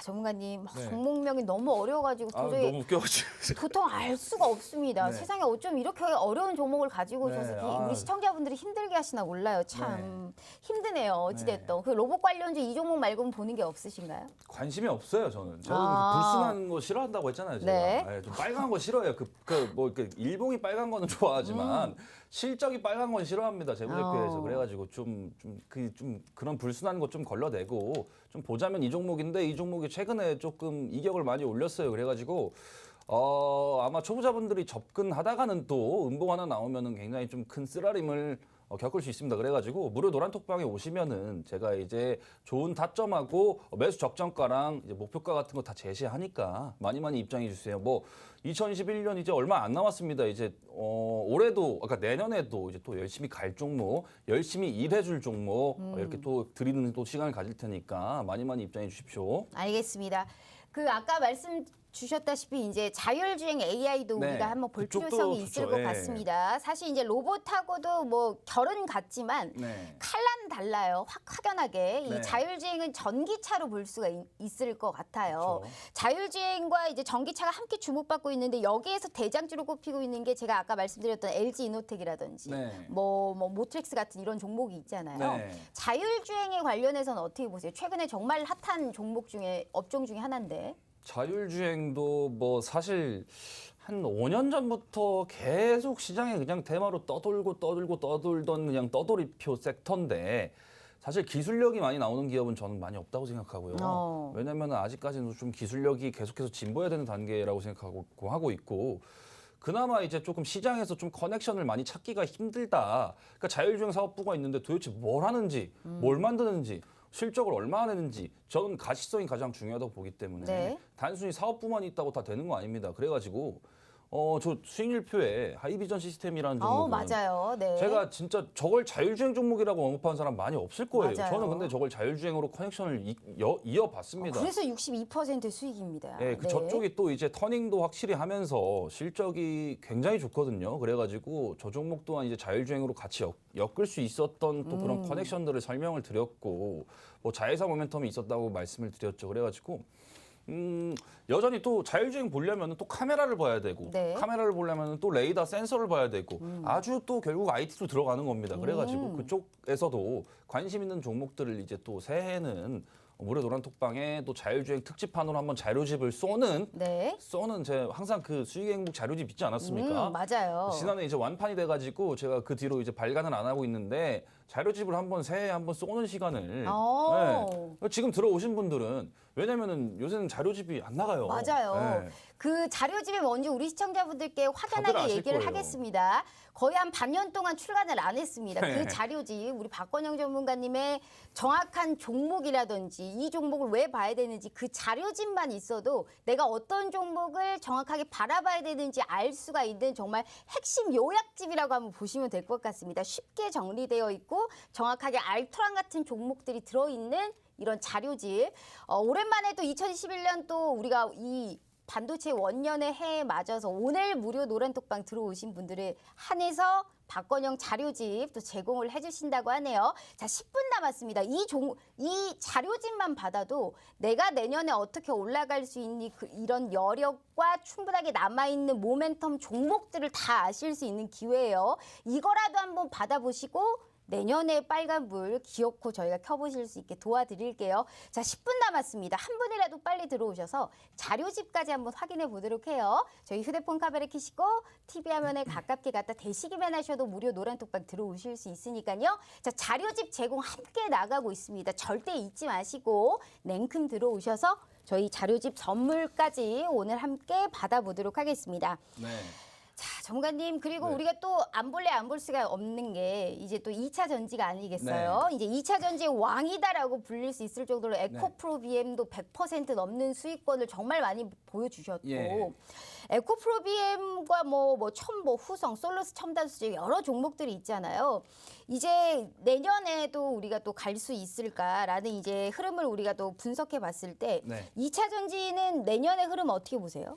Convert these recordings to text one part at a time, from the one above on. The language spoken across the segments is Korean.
전문가님, 네. 종목명이 너무 어려워가지고 도저히 너무 웃겨가지고. 도통 알 수가 없습니다. 네. 세상에 어쩜 이렇게 어려운 종목을 가지고 네, 오셔서 우리 시청자분들이 힘들게 하시나 몰라요. 참 힘드네요. 어찌됐든. 네. 그 로봇 관련주 이 종목 말고는 보는 게 없으신가요? 관심이 없어요, 저는. 저는 아. 불순한 거 싫어한다고 했잖아요, 제가. 네. 네, 좀 빨간 거 싫어해요. 이렇게 일봉이 빨간 거는 좋아하지만 실적이 빨간 건 싫어합니다, 재무제표에서. 그래가지고 좀 그런 불순한 거 좀 걸러내고 좀 보자면 이 종목인데 이 종목이 최근에 조금 이격을 많이 올렸어요. 그래가지고 아마 초보자분들이 접근하다가는 또 음봉 하나 나오면은 굉장히 좀 큰 쓰라림을 겪을 수 있습니다. 그래가지고 무료 노란톡방에 오시면은 제가 이제 좋은 타점하고 매수 적정가랑 이제 목표가 같은 거 다 제시하니까 많이 입장해 주세요. 뭐 2021년 이제 얼마 안 남았습니다. 이제 올해도 그러니까 내년에도 이제 또 열심히 갈 종목, 열심히 일해줄 종목 이렇게 또 드리는 또 시간을 가질 테니까 많이 입장해 주십시오. 알겠습니다. 그 아까 말씀 주셨다시피 이제 자율주행 AI도 네. 우리가 한번 볼 그쪽도 필요성이 좋죠. 있을 것 예. 같습니다. 사실 이제 로봇하고도 뭐 결은 같지만 네. 칼라는 달라요. 확연하게. 네. 이 자율주행은 전기차로 볼 수가 있을 것 같아요. 그렇죠. 자율주행과 이제 전기차가 함께 주목받고 있는데 여기에서 대장주로 꼽히고 있는 게 제가 아까 말씀드렸던 LG 이노텍이라든지 네. 뭐 모트렉스 같은 이런 종목이 있잖아요. 네. 자율주행에 관련해서는 어떻게 보세요? 최근에 정말 핫한 종목 중에 업종 중에 하나인데. 자율주행도 뭐 사실 한 5년 전부터 계속 시장에 그냥 테마로 떠돌던 그냥 떠돌이표 섹터인데 사실 기술력이 많이 나오는 기업은 저는 많이 없다고 생각하고요. 왜냐면 아직까지는 좀 기술력이 계속해서 진보해야 되는 단계라고 생각하고 있고 그나마 이제 조금 시장에서 좀 커넥션을 많이 찾기가 힘들다. 그러니까 자율주행 사업부가 있는데 도대체 뭘 하는지, 뭘 만드는지, 실적을 얼마나 내는지 저는 가시성이 가장 중요하다고 보기 때문에 네. 단순히 사업부만 있다고 다 되는 거 아닙니다. 그래가지고 저 수익률표에 하이비전 시스템이라는 종목은 맞아요. 네. 제가 진짜 저걸 자율주행 종목이라고 언급하는 사람 많이 없을 거예요. 맞아요. 저는 근데 저걸 자율주행으로 커넥션을 이어봤습니다. 그래서 62% 수익입니다. 네, 그 저쪽이 또 이제 터닝도 확실히 하면서 실적이 굉장히 좋거든요. 그래가지고 저 종목 또한 이제 자율주행으로 같이 엮을 수 있었던 또 그런 커넥션들을 설명을 드렸고 뭐 자회사 모멘텀이 있었다고 말씀을 드렸죠. 그래가지고 여전히 또 자율주행 보려면 또 카메라를 봐야 되고 네. 카메라를 보려면 또 레이더 센서를 봐야 되고 아주 또 결국 IT로 들어가는 겁니다. 그래가지고 그쪽에서도 관심 있는 종목들을 이제 또 새해에는 무료 노란톡방에 또 자율주행 특집판으로 한번 자료집을 쏘는 제가 항상 그 수익의 행복 자료집 있지 않았습니까? 맞아요. 지난해 이제 완판이 돼가지고 제가 그 뒤로 이제 발간을 안 하고 있는데 자료집을 한번 새해에 한번 쏘는 시간을 네. 지금 들어오신 분들은 왜냐면은 요새는 자료집이 안 나가요. 맞아요. 네. 그 자료집이 뭔지 우리 시청자분들께 다들 확연하게 아실 얘기를 거예요. 하겠습니다. 거의 한 반년 동안 출간을 안 했습니다. 네. 그 자료집 우리 박건영 전문가님의 정확한 종목이라든지 이 종목을 왜 봐야 되는지 그 자료집만 있어도 내가 어떤 종목을 정확하게 바라봐야 되는지 알 수가 있는 정말 핵심 요약집이라고 한번 보시면 될 것 같습니다. 쉽게 정리되어 있고 정확하게 알토란 같은 종목들이 들어있는 이런 자료집. 오랜만에 또 2021년 또 우리가 이 반도체 원년의 해에 맞아서 오늘 무료 노란톡방 들어오신 분들에 한해서 박건영 자료집 또 제공을 해주신다고 하네요. 자, 10분 남았습니다. 이 자료집만 받아도 내가 내년에 어떻게 올라갈 수 있니 이런 여력과 충분하게 남아있는 모멘텀 종목들을 다 아실 수 있는 기회예요. 이거라도 한번 받아보시고 내년에 빨간불 기어코 저희가 켜보실 수 있게 도와드릴게요. 자, 10분 남았습니다. 한 분이라도 빨리 들어오셔서 자료집까지 한번 확인해 보도록 해요. 저희 휴대폰 카메라 켜시고 TV 화면에 가깝게 갖다 대시기만 하셔도 무료 노란톡방 들어오실 수 있으니까요. 자, 자료집 제공 함께 나가고 있습니다. 절대 잊지 마시고 냉큼 들어오셔서 저희 자료집 선물까지 오늘 함께 받아보도록 하겠습니다. 네. 자, 전문가님, 그리고 네. 우리가 또 안 볼래 안 볼 수가 없는 게 이제 또 2차 전지가 아니겠어요? 네. 이제 2차 전지의 왕이다라고 불릴 수 있을 정도로 에코프로 BM도 100% 넘는 수익권을 정말 많이 보여주셨고 예. 에코프로 BM과 뭐 첨보, 후성, 솔루스, 첨단수지 여러 종목들이 있잖아요. 이제 내년에도 우리가 또 갈 수 있을까라는 이제 흐름을 우리가 또 분석해 봤을 때 네. 2차 전지는 내년의 흐름 어떻게 보세요?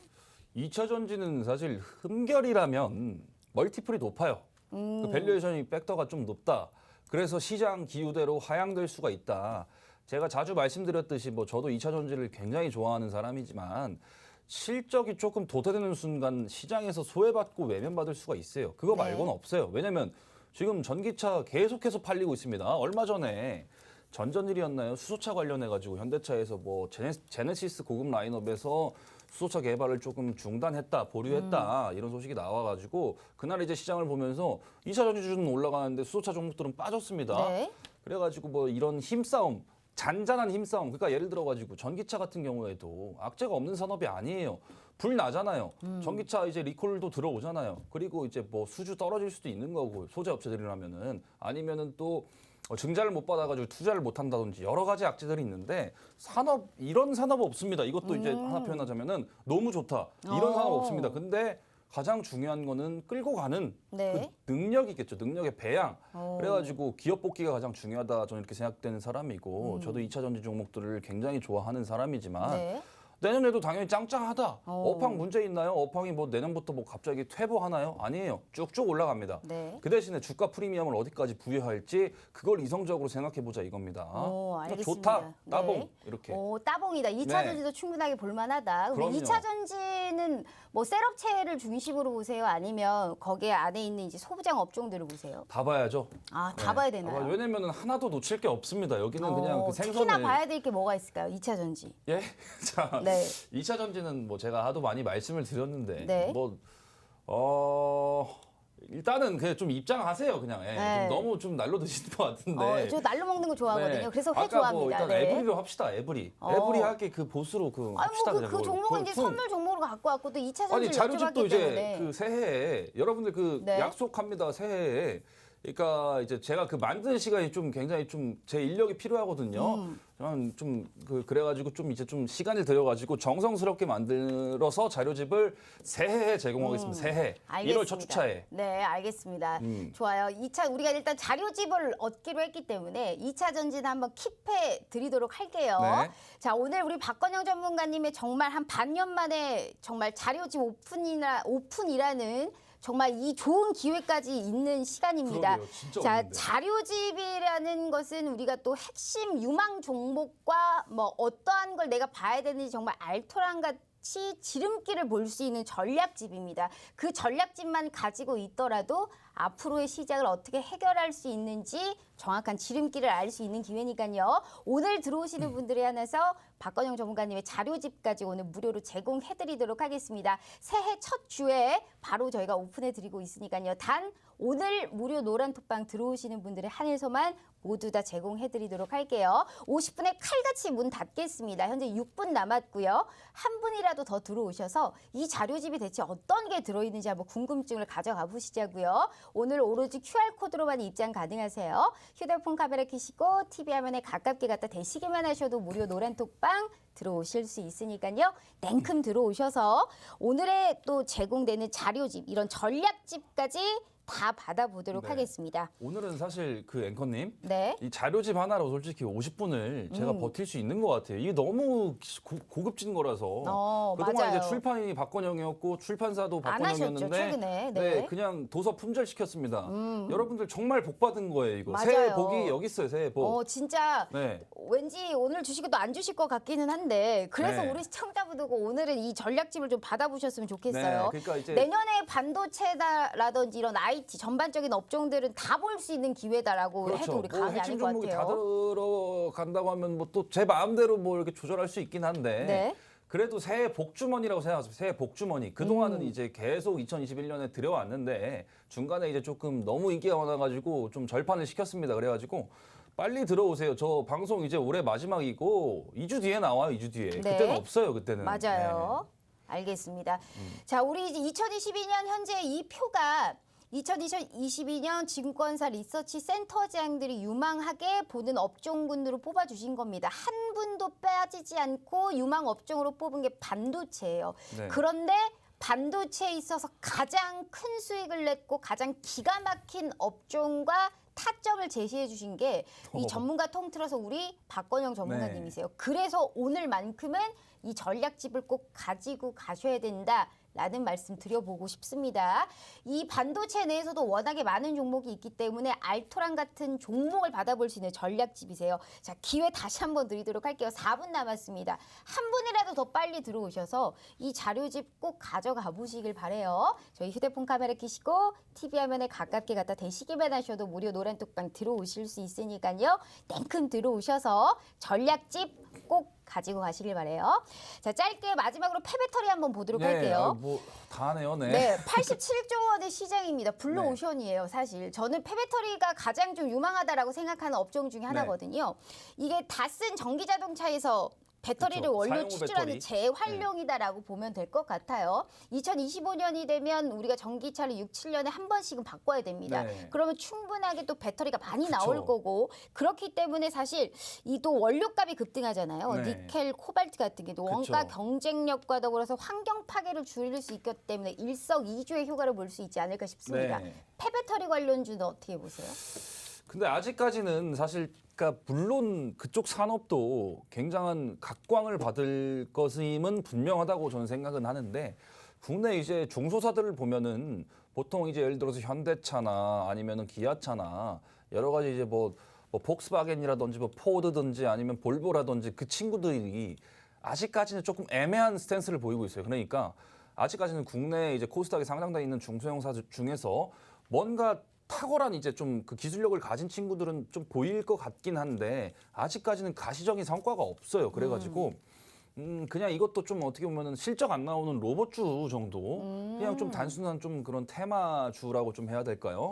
2차 전지는 사실 흠결이라면 멀티플이 높아요. 그 밸류에이션이 팩터가 좀 높다. 그래서 시장 기후대로 하향될 수가 있다. 제가 자주 말씀드렸듯이 뭐 저도 2차 전지를 굉장히 좋아하는 사람이지만 실적이 조금 도태되는 순간 시장에서 소외받고 외면받을 수가 있어요. 그거 네. 말고는 없어요. 왜냐면 지금 전기차 계속해서 팔리고 있습니다. 얼마 전에 전전일이었나요? 수소차 관련해가지고 현대차에서 뭐 제네시스 고급 라인업에서 수소차 개발을 조금 중단했다, 보류했다 이런 소식이 나와가지고 그날 이제 시장을 보면서 2차 전지주는 올라가는데 수소차 종목들은 빠졌습니다. 네. 그래가지고 뭐 이런 힘싸움, 잔잔한 힘싸움. 그러니까 예를 들어가지고 전기차 같은 경우에도 악재가 없는 산업이 아니에요. 불 나잖아요. 전기차 이제 리콜도 들어오잖아요. 그리고 이제 뭐 수주 떨어질 수도 있는 거고 소재 업체들이라면은 아니면은 또 증자를 못 받아가지고 투자를 못 한다든지 여러 가지 악재들이 있는데 산업 이런 산업 없습니다. 이것도 이제 하나 표현하자면은 너무 좋다. 이런 산업 없습니다. 근데 가장 중요한 거는 끌고 가는 네. 그 능력이겠죠. 능력의 배양. 그래가지고 기업 복귀가 가장 중요하다. 저는 이렇게 생각되는 사람이고 저도 2차 전지 종목들을 굉장히 좋아하는 사람이지만 네. 내년에도 당연히 짱짱하다. 업황 문제 있나요? 업황이 뭐 내년부터 뭐 갑자기 퇴보하나요? 아니에요. 쭉쭉 올라갑니다. 네. 그 대신에 주가 프리미엄을 어디까지 부여할지 그걸 이성적으로 생각해보자 이겁니다. 알겠습니다. 좋다. 따봉. 네. 이렇게. 따봉이다. 2차 네. 전지도 충분하게 볼만하다. 근데 그럼요. 2차 전지는 뭐 셋업체를 중심으로 보세요? 아니면 거기에 안에 있는 이제 소부장 업종들을 보세요? 다 봐야죠. 다 봐야 되나요? 왜냐면은 하나도 놓칠 게 없습니다. 여기는 그냥 그 특히나 생선을 봐야 될 게 뭐가 있을까요? 2차 전지. 예? 자, 네. 2차 전지는 뭐 제가 하도 많이 말씀을 드렸는데 네. 일단은 그냥 좀 입장하세요. 그냥 네. 좀 너무 좀 날로 드시는 것 같은데. 저 날로 먹는 거 좋아하거든요. 네. 그래서 회 아까 좋아합니다. 뭐 일단 네. 에브리로 합시다. 에브리. 에브리 할게 그 보수로 합시다. 뭐 그냥 그 종목은 이제 퉁. 선물 종목으로 갖고 왔고 또 2차 아니 전지를 자료집도 여쭤봤기 이제 때문에. 그 새해에 여러분들 그 네. 약속합니다. 새해에. 그러니까 이제 제가 그 만드는 시간이 좀 굉장히 좀 제 인력이 필요하거든요. 저는 좀 그래가지고 좀 이제 좀 시간을 들여가지고 정성스럽게 만들어서 자료집을 새해에 제공하겠습니다. 새해. 1월 첫 주차에. 네, 알겠습니다. 좋아요. 2차 우리가 일단 자료집을 얻기로 했기 때문에 2차 전지는 한번 킵해 드리도록 할게요. 네. 자, 오늘 우리 박건영 전문가님의 정말 한 반년 만에 정말 자료집 오픈이라는 정말 이 좋은 기회까지 있는 시간입니다. 그러게요. 진짜 자, 없는데. 자료집이라는 것은 우리가 또 핵심 유망 종목과 뭐 어떠한 걸 내가 봐야 되는지 정말 알토란 같이 지름길을 볼 수 있는 전략집입니다. 그 전략집만 가지고 있더라도 앞으로의 시장을 어떻게 해결할 수 있는지 정확한 지름길을 알 수 있는 기회니까요. 오늘 들어오시는 분들에 한해서 박건영 전문가님의 자료집까지 오늘 무료로 제공해드리도록 하겠습니다. 새해 첫 주에 바로 저희가 오픈해드리고 있으니까요. 단 오늘 무료 노란톡방 들어오시는 분들에 한해서만 모두 다 제공해드리도록 할게요. 50분에 칼같이 문 닫겠습니다. 현재 6분 남았고요. 한 분이라도 더 들어오셔서 이 자료집이 대체 어떤 게 들어있는지 한번 궁금증을 가져가 보시자고요. 오늘 오로지 QR코드로만 입장 가능하세요. 휴대폰 카메라 켜시고 TV 화면에 가깝게 갖다 대시기만 하셔도 무료 노란톡방 들어오실 수 있으니까요. 냉큼 들어오셔서 오늘의 또 제공되는 자료집, 이런 전략집까지 다 받아보도록 네. 하겠습니다. 오늘은 사실 그 앵커님 네. 이 자료집 하나로 솔직히 50분을 제가 버틸 수 있는 것 같아요. 이게 너무 고급진 거라서 그동안 맞아요. 이제 출판인이 박건영이었고 출판사도 안 하셨죠, 박건영이었는데 최근에. 네. 그냥 도서 품절시켰습니다. 여러분들 정말 복 받은 거예요. 이거 맞아요. 새해 복이 여기 있어요. 새해 복. 진짜 네. 왠지 오늘 주식이 또 안 주실 것 같기는 한데 그래서 네. 우리 시청자분들과 오늘은 이 전략집을 좀 받아보셨으면 좋겠어요. 네, 그러니까 이제 내년에 반도체라든지 이런 IT 전반적인 업종들은 다 볼 수 있는 기회다라고 해도 우리 뭐 과언이 아닐 핵심 것 종목이 다 같아요. 들어간다고 하면 뭐 또 제 마음대로 뭐 이렇게 조절할 수 있긴 한데 네. 그래도 새해 복주머니라고 생각하세요. 새해 복주머니. 그동안은 이제 계속 2021년에 들여왔는데 중간에 이제 조금 너무 인기가 많아가지고 좀 절판을 시켰습니다. 그래가지고 빨리 들어오세요. 저 방송 이제 올해 마지막이고 2주 뒤에 나와요. 2주 뒤에. 네. 그때는 없어요. 그때는. 맞아요. 알겠습니다. 자, 우리 이제 2022년 현재 이 표가 2022년 증권사 리서치 센터장들이 유망하게 보는 업종군으로 뽑아주신 겁니다. 한 분도 빠지지 않고 유망 업종으로 뽑은 게 반도체예요. 네. 그런데 반도체에 있어서 가장 큰 수익을 냈고 가장 기가 막힌 업종과 타점을 제시해 주신 게 이 전문가 통틀어서 우리 박건영 전문가님이세요. 네. 그래서 오늘만큼은 이 전략집을 꼭 가지고 가셔야 된다. 라는 말씀 드려보고 싶습니다. 이 반도체 내에서도 워낙에 많은 종목이 있기 때문에 알토란 같은 종목을 받아볼 수 있는 전략집이세요. 자, 기회 다시 한번 드리도록 할게요. 4분 남았습니다. 한 분이라도 더 빨리 들어오셔서 이 자료집 꼭 가져가 보시길 바래요. 저희 휴대폰 카메라 켜시고 TV 화면에 가깝게 갖다 대시기만 하셔도 무료 노란 톡방 들어오실 수 있으니까요. 땡큼 들어오셔서 전략집 꼭 가지고 가시길 바래요. 자, 짧게 마지막으로 폐배터리 한번 보도록 할게요. 다 하네요. 네. 네, 87조 원의 시장입니다. 블루오션이에요, 네. 사실. 저는 폐배터리가 가장 좀 유망하다라고 생각하는 업종 중에 하나거든요. 이게 다 쓴 전기 자동차에서 배터리를 그쵸. 원료 사용 추출하는 배터리. 재활용이다라고 보면 될 것 같아요. 2025년이 되면 우리가 전기차를 6, 7년에 한 번씩은 바꿔야 됩니다. 네. 그러면 충분하게 또 배터리가 많이 그쵸. 나올 거고 그렇기 때문에 사실 이 또 원료값이 급등하잖아요. 네. 니켈, 코발트 같은 게도 원가 그쵸. 경쟁력과 더불어서 환경 파괴를 줄일 수 있기 때문에 일석이조의 효과를 볼 수 있지 않을까 싶습니다. 네. 폐배터리 관련주는 어떻게 보세요? 근데 아직까지는 사실 그러니까 물론 그쪽 산업도 굉장한 각광을 받을 것임은 분명하다고 저는 생각은 하는데 국내 이제 중소사들을 보면은 보통 이제 예를 들어서 현대차나 아니면은 기아차나 여러 가지 이제 뭐 폭스바겐이라든지 뭐 포드든지 아니면 볼보라든지 그 친구들이 아직까지는 조금 애매한 스탠스를 보이고 있어요. 그러니까 아직까지는 국내 이제 코스닥에 상장돼 있는 중소형사 중에서 뭔가 탁월한 이제 좀 그 기술력을 가진 친구들은 좀 보일 것 같긴 한데 아직까지는 가시적인 성과가 없어요. 그래가지고 그냥 이것도 좀 어떻게 보면은 실적 안 나오는 로봇주 정도 그냥 좀 단순한 좀 그런 테마주라고 좀 해야 될까요?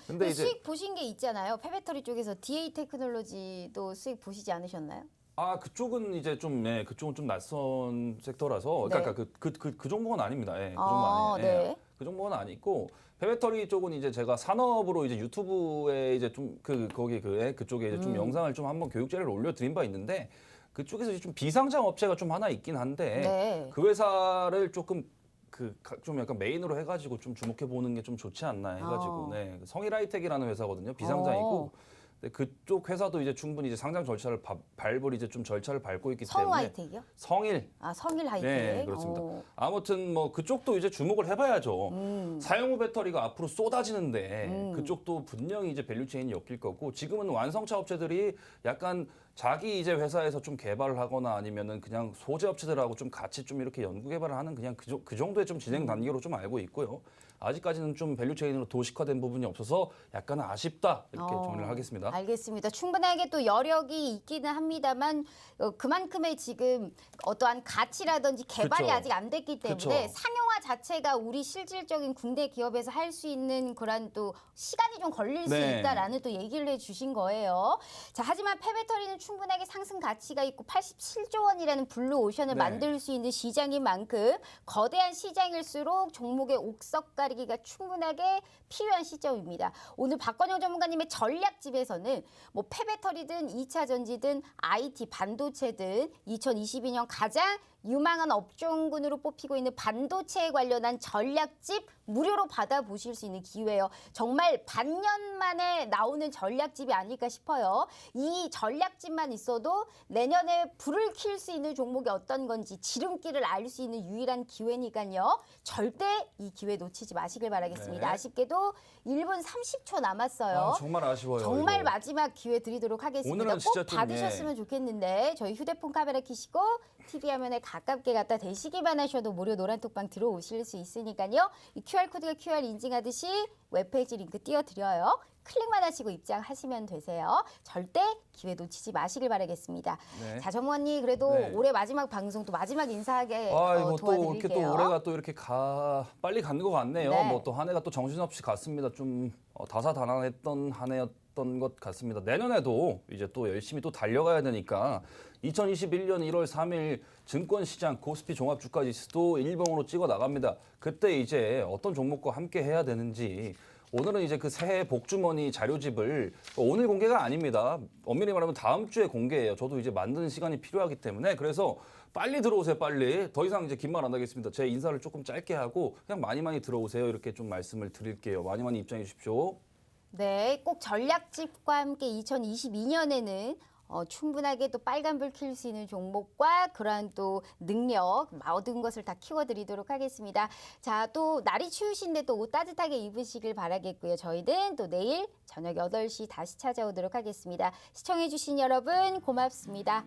근데 수익 보신 게 있잖아요. 폐배터리 쪽에서 DA 테크놀로지도 수익 보시지 않으셨나요? 아 그쪽은 이제 좀 그쪽은 좀 낯선 섹터라서 네. 그러니까 그 종목은 아닙니다. 그 종목 아니에요. 네. 그 종목은 아니고 폐배터리 쪽은 이제 제가 산업으로 이제 유튜브에 이제 좀 그쪽에 이제 좀 영상을 좀 한번 교육 자료를 올려드린 바 있는데 그쪽에서 이제 좀 비상장 업체가 좀 하나 있긴 한데 네. 그 회사를 조금 좀 약간 메인으로 해가지고 좀 주목해 보는 게 좀 좋지 않나 해가지고 성일하이텍이라는 회사거든요. 비상장이고. 근데 그쪽 회사도 이제 충분히 이제 상장 절차를 밟을 이제 좀 절차를 밟고 있기 때문에 성하이텍이요? 성일. 성일 하이텍. 네, 그렇습니다. 아무튼 뭐 그쪽도 이제 주목을 해봐야죠. 사용 후 배터리가 앞으로 쏟아지는데 그쪽도 분명히 이제 밸류체인이 엮일 거고 지금은 완성차 업체들이 약간 자기 이제 회사에서 좀 개발을 하거나 아니면은 그냥 소재 업체들하고 좀 같이 좀 이렇게 연구 개발을 하는 그냥 그 정도의 좀 진행 단계로 좀 알고 있고요. 아직까지는 좀 밸류체인으로 도식화된 부분이 없어서 약간 아쉽다 이렇게 정리를 하겠습니다. 알겠습니다. 충분하게 또 여력이 있기는 합니다만 그만큼의 지금 어떠한 가치라든지 개발이 그쵸. 아직 안 됐기 때문에 그쵸. 상용화 자체가 우리 실질적인 국내 기업에서 할 수 있는 그런 또 시간이 좀 걸릴 수 네. 있다라는 또 얘기를 해주신 거예요. 자, 하지만 폐배터리는 충분하게 상승 가치가 있고 87조 원이라는 블루오션을 네. 만들 수 있는 시장인 만큼 거대한 시장일수록 종목의 옥석 가리기가 충분하게 필요한 시점입니다. 오늘 박건영 전문가님의 전략집에서는 뭐 폐배터리든 2차 전지든 IT 반도체든 2022년 가장 유망한 업종군으로 뽑히고 있는 반도체에 관련한 전략집 무료로 받아보실 수 있는 기회예요. 정말 반년 만에 나오는 전략집이 아닐까 싶어요. 이 전략집만 있어도 내년에 불을 킬 수 있는 종목이 어떤 건지 지름길을 알 수 있는 유일한 기회니까요. 절대 이 기회 놓치지 마시길 바라겠습니다. 네. 아쉽게도 1분 30초 남았어요. 아, 정말 아쉬워요. 정말 이거. 마지막 기회 드리도록 하겠습니다. 오늘은 진짜 꼭 좀, 받으셨으면 좋겠는데 저희 휴대폰 카메라 켜시고 TV 화면에 가깝게 갖다 대시기만 하셔도 무료 노란톡방 들어오실 수 있으니까요. 이 QR코드가 QR 인증하듯이 웹페이지 링크 띄워드려요. 클릭만 하시고 입장하시면 되세요. 절대 기회 놓치지 마시길 바라겠습니다. 네. 자, 전무원님 그래도 네. 올해 마지막 방송 또 마지막 인사하게 또 도와드릴게요. 이렇게 또 올해가 또 이렇게 빨리 가는 것 같네요. 네. 뭐 또 한 해가 또 정신없이 갔습니다. 좀 다사다난했던 한 해였던 것 같습니다. 내년에도 이제 또 열심히 또 달려가야 되니까 2021년 1월 3일 증권시장 코스피 종합주가지수도 일봉으로 찍어 나갑니다. 그때 이제 어떤 종목과 함께 해야 되는지 오늘은 이제 그 새해 복주머니 자료집을 오늘 공개가 아닙니다. 엄밀히 말하면 다음 주에 공개해요. 저도 이제 만드는 시간이 필요하기 때문에 그래서 빨리 들어오세요, 빨리. 더 이상 이제 긴 말 안 하겠습니다. 제 인사를 조금 짧게 하고 그냥 많이 들어오세요. 이렇게 좀 말씀을 드릴게요. 많이 입장해 주십시오. 네, 꼭 전략집과 함께 2022년에는 충분하게 또 빨간불 킬 수 있는 종목과 그러한 또 능력, 모든 것을 다 키워드리도록 하겠습니다. 자, 또 날이 추우신데 또 옷 따뜻하게 입으시길 바라겠고요. 저희는 또 내일 저녁 8시 다시 찾아오도록 하겠습니다. 시청해주신 여러분 고맙습니다.